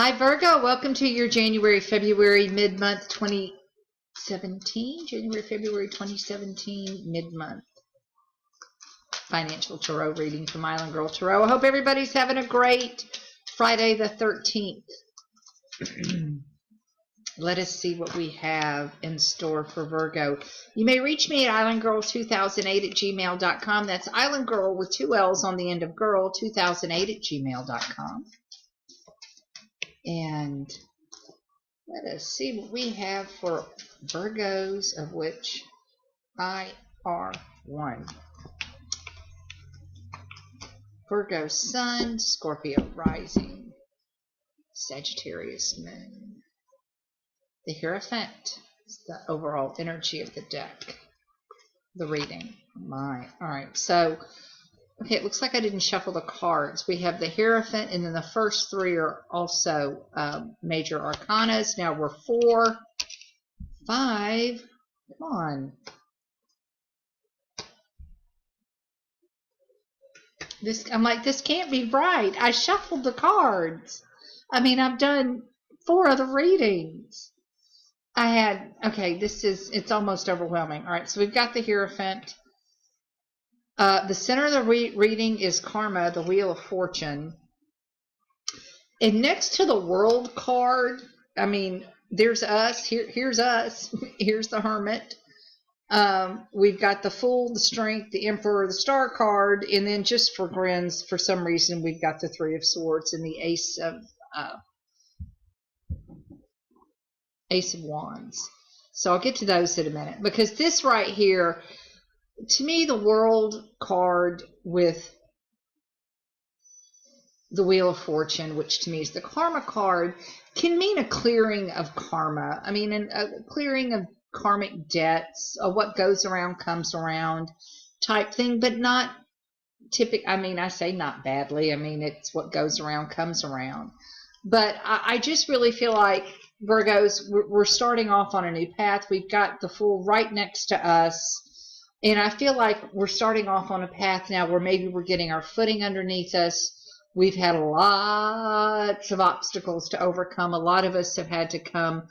Hi Virgo, welcome to your January, February, mid-month 2017, January, February 2017, mid-month financial tarot reading from Islandgirl Tarot. I hope everybody's having a great Friday the 13th. Let us see what we have in store for Virgo. You may reach me at islandgirl2008@gmail.com. That's islandgirl with 2 L's on the end of girl, 2008@gmail.com. And let us see what we have for Virgos, of which I are one. Virgo Sun, Scorpio Rising, Sagittarius Moon. The Hierophant is the overall energy of the deck. The reading. Alright, so okay, it looks like I didn't shuffle the cards. We have the Hierophant, and then the first 3 are also major arcanas. Now we're 4, 5. Come on. I'm like, this can't be right. I shuffled the cards. I mean, I've done 4 other readings. Okay, it's almost overwhelming. All right, so we've got the Hierophant. The center of the reading is Karma, the Wheel of Fortune. And next to the World card, I mean, there's us. Here's us. Here's the Hermit. We've got the Fool, the Strength, the Emperor, the Star card, and then just for grins, for some reason, we've got the 3 of Swords and the Ace of Wands. So I'll get to those in a minute, because this right here, to me, the World card with the Wheel of Fortune, which to me is the Karma card, can mean a clearing of karma. I mean, a clearing of karmic debts, of what goes around comes around type thing, but not typical. I mean, I say not badly. I mean, it's what goes around comes around. But I just really feel like Virgos, we're starting off on a new path. We've got the Fool right next to us. And I feel like we're starting off on a path now where maybe we're getting our footing underneath us. We've had lots of obstacles to overcome. A lot of us have had to come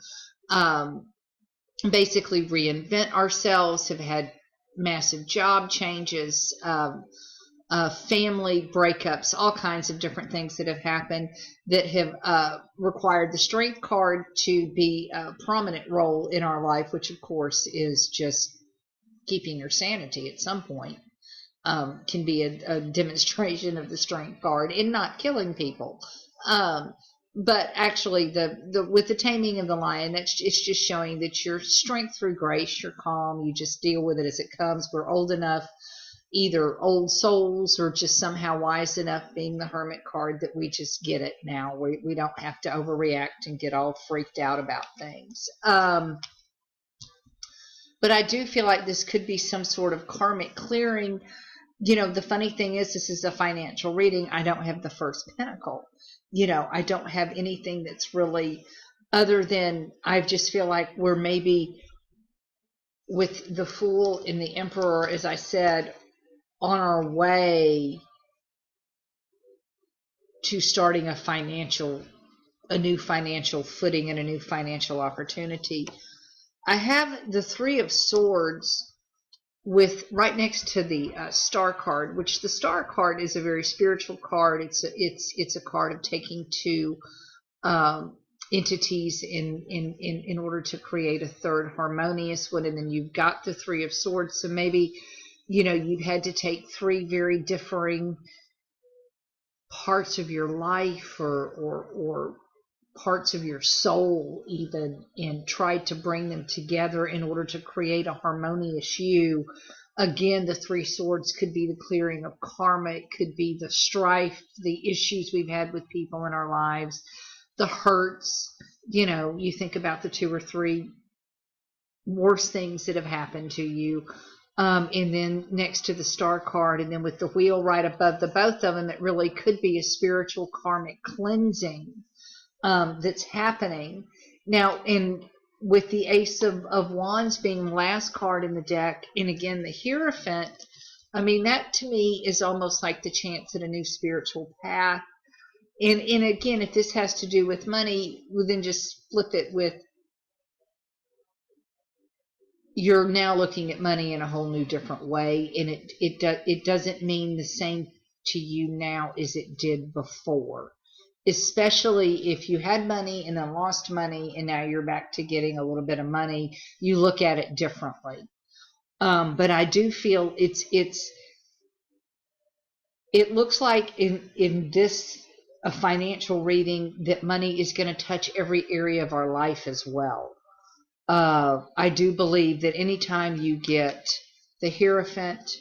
basically reinvent ourselves, have had massive job changes, family breakups, all kinds of different things that have happened that have required the Strength card to be a prominent role in our life, which of course is just keeping your sanity at some point. Can be a demonstration of the Strength card in not killing people. But actually, with the Taming of the Lion, it's just showing that your strength through grace, you're calm, you just deal with it as it comes. We're old enough, either old souls or just somehow wise enough, being the Hermit card, that we just get it now. We don't have to overreact and get all freaked out about things. But I do feel like this could be some sort of karmic clearing. You know, the funny thing is, this is a financial reading. I don't have the first pentacle. You know, I don't have anything that's really, other than I just feel like we're maybe with the Fool and the Emperor, as I said, on our way to starting a new financial footing and a new financial opportunity. I have the 3 of Swords with right next to the Star card, which the Star card is a very spiritual card. It's a card of taking 2 entities in order to create a third harmonious one, and then you've got the 3 of Swords. So maybe, you know, you've had to take 3 very differing parts of your life or parts of your soul even, and tried to bring them together in order to create a harmonious you. Again, the 3 Swords could be the clearing of karma. It could be the strife, the issues we've had with people in our lives, the hurts. You know, you think about the 2 or 3 worst things that have happened to you. And then next to the Star card, and then with the Wheel right above the both of them, it really could be a spiritual karmic cleansing that's happening now. And with the Ace of Wands being the last card in the deck, and again the Hierophant, I mean, that to me is almost like the chance at a new spiritual path. And again, if this has to do with money, well, then just flip it with, you're now looking at money in a whole new different way, and it doesn't mean the same to you now as it did before. Especially if you had money and then lost money and now you're back to getting a little bit of money, you look at it differently. But I do feel it looks like in this a financial reading that money is going to touch every area of our life as well. I do believe that anytime you get the Hierophant,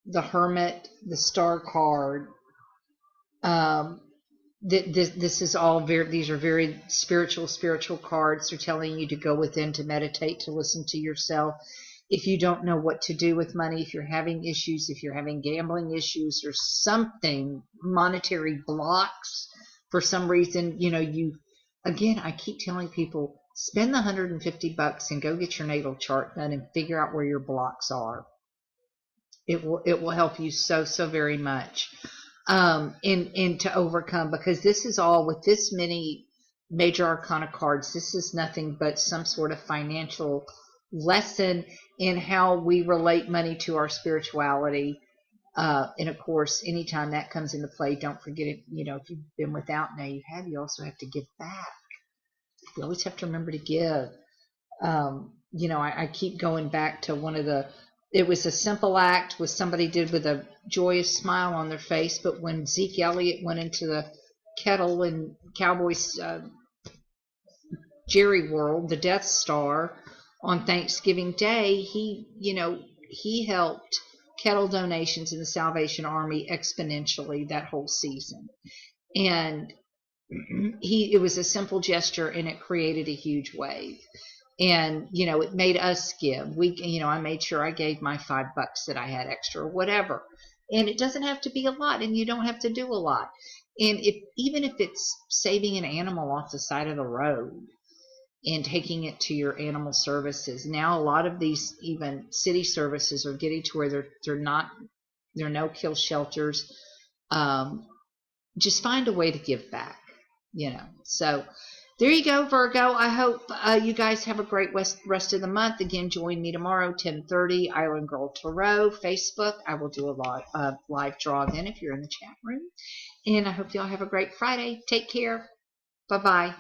the Hermit, the Star card, this is all these are very spiritual cards. They're telling you to go within, to meditate, to listen to yourself. If you don't know what to do with money, if you're having issues, if you're having gambling issues or something, monetary blocks for some reason, again, I keep telling people, spend the $150 and go get your natal chart done and figure out where your blocks are. It will help you so very much. And to overcome, because this is all, with this many major arcana cards, this is nothing but some sort of financial lesson in how we relate money to our spirituality. And of course, anytime that comes into play, don't forget it. If you've been without, now you have, you also have to give back. You always have to remember to give. I keep going back to it was a simple act what somebody did with a joyous smile on their face, but when Zeke Elliott went into the kettle and Cowboys Jerry World, the Death Star, on Thanksgiving Day, he helped kettle donations in the Salvation Army exponentially that whole season. And it was a simple gesture, and it created a huge wave. And it made us give. I made sure I gave my $5 that I had extra or whatever. And it doesn't have to be a lot, and you don't have to do a lot. And even if it's saving an animal off the side of the road and taking it to your animal services. Now a lot of these even city services are getting to where they're no-kill shelters. Just find a way to give back, So there you go, Virgo. I hope you guys have a great rest of the month. Again, join me tomorrow, 10:30, Islandgirl Tarot, Facebook. I will do a live draw then if you're in the chat room. And I hope y'all have a great Friday. Take care. Bye-bye.